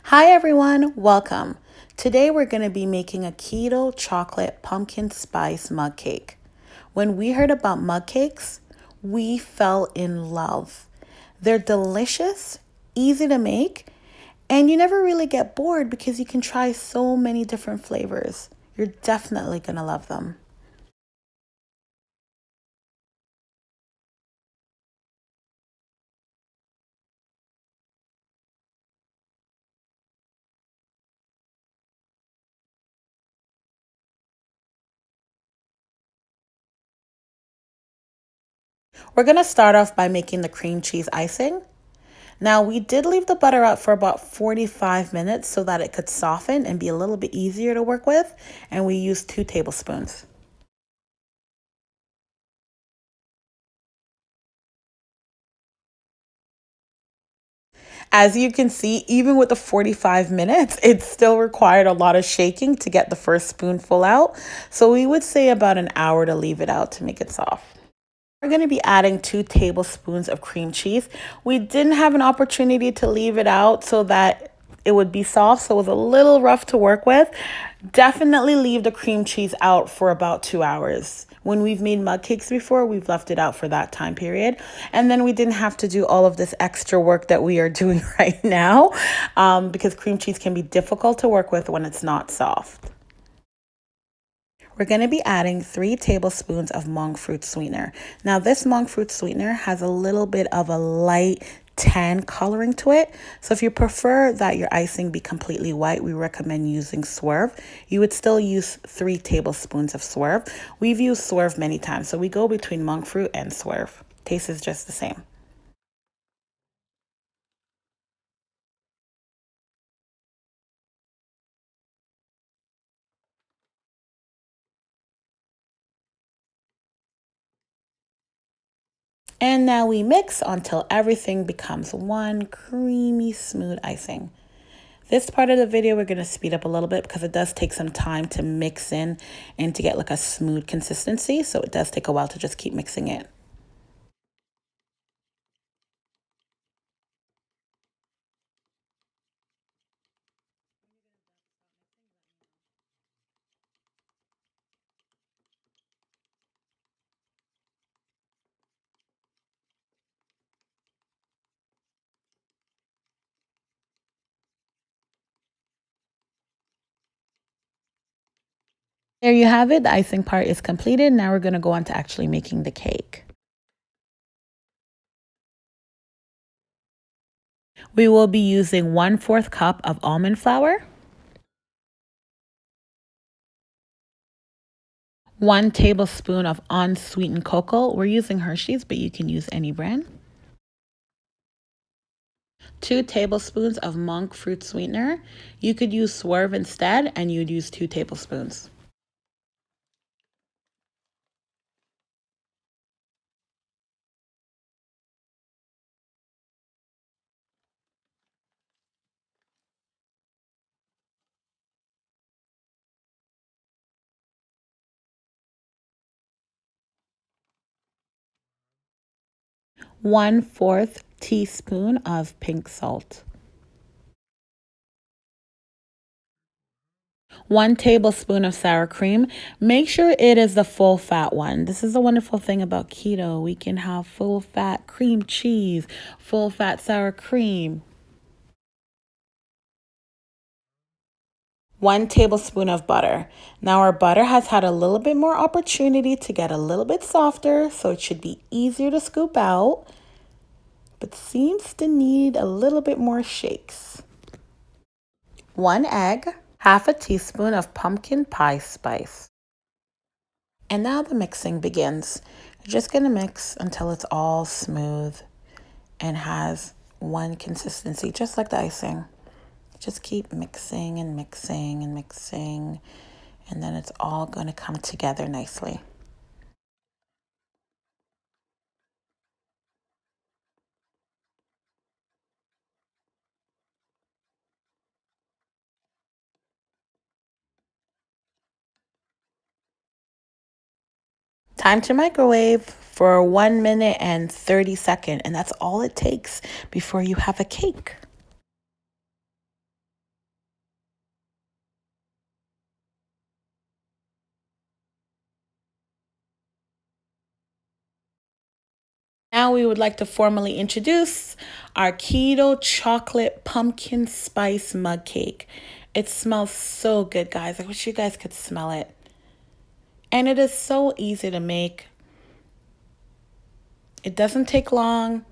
Hi everyone, welcome. Today we're going to be making a keto chocolate pumpkin spice mug cake. When we heard about mug cakes, we fell in love. They're delicious, easy to make, and you never really get bored because you can try so many different flavors. You're definitely going to love them. We're going to start off by making the cream cheese icing. Now, we did leave the butter out for about 45 minutes so that it could soften and be a little bit easier to work with, and we used 2 tablespoons. As you can see, even with the 45 minutes, it still required a lot of shaking to get the first spoonful out. So we would say about an hour to leave it out to make it soft. We're going to be adding 2 tablespoons of cream cheese. We didn't have an opportunity to leave it out so that it would be soft, so it was a little rough to work with. Definitely leave the cream cheese out for about 2 hours. When we've made mug cakes before, we've left it out for that time period. And then we didn't have to do all of this extra work that we are doing right now because cream cheese can be difficult to work with when it's not soft. We're going to be adding 3 tablespoons of monk fruit sweetener. Now, this monk fruit sweetener has a little bit of a light tan coloring to it. So if you prefer that your icing be completely white, we recommend using Swerve. You would still use 3 tablespoons of Swerve. We've used Swerve many times, so we go between monk fruit and Swerve. Taste is just the same. And now we mix until everything becomes one creamy, smooth icing. This part of the video, we're going to speed up a little bit because it does take some time to mix in and to get like a smooth consistency. So it does take a while to just keep mixing it. There you have it. The icing part is completed. Now we're going to go on to actually making the cake. We will be using 1/4 cup of almond flour, 1 tablespoon of unsweetened cocoa. We're using Hershey's, but you can use any brand. 2 tablespoons of monk fruit sweetener. You could use Swerve instead, and you'd use 2 tablespoons. 1/4 teaspoon of pink salt. 1 tablespoon of sour cream. Make sure it is the full fat one. This is the wonderful thing about keto. We can have full fat cream cheese, full fat sour cream. 1 tablespoon of butter. Now our butter has had a little bit more opportunity to get a little bit softer, so it should be easier to scoop out, but seems to need a little bit more shakes. 1 egg, 1/2 teaspoon of pumpkin pie spice. And now the mixing begins. You're just going to mix until it's all smooth and has one consistency, just like the icing. Just keep mixing and mixing and mixing, and then it's all going to come together nicely. Time to microwave for 1 minute and 30 seconds, and that's all it takes before you have a cake. Now we would like to formally introduce our keto chocolate pumpkin spice mug cake. It smells so good, guys. I wish you guys could smell it. And it is so easy to make. It doesn't take long.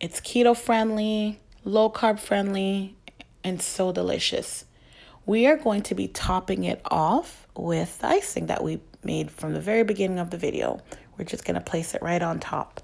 It's keto friendly, low carb friendly, and so delicious. We are going to be topping it off with the icing that we made from the very beginning of the video. We're just going to place it right on top.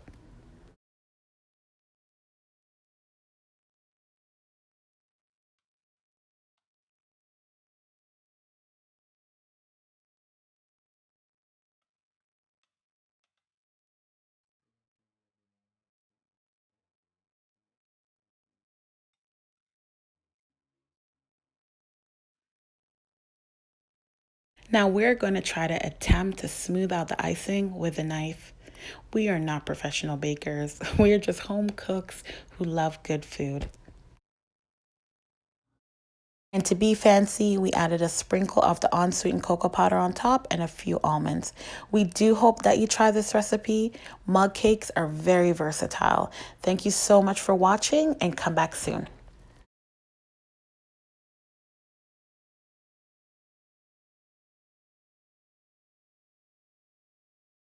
Now we're going to try to attempt to smooth out the icing with a knife. We are not professional bakers. We are just home cooks who love good food. And to be fancy, we added a sprinkle of the unsweetened cocoa powder on top and a few almonds. We do hope that you try this recipe. Mug cakes are very versatile. Thank you so much for watching and come back soon.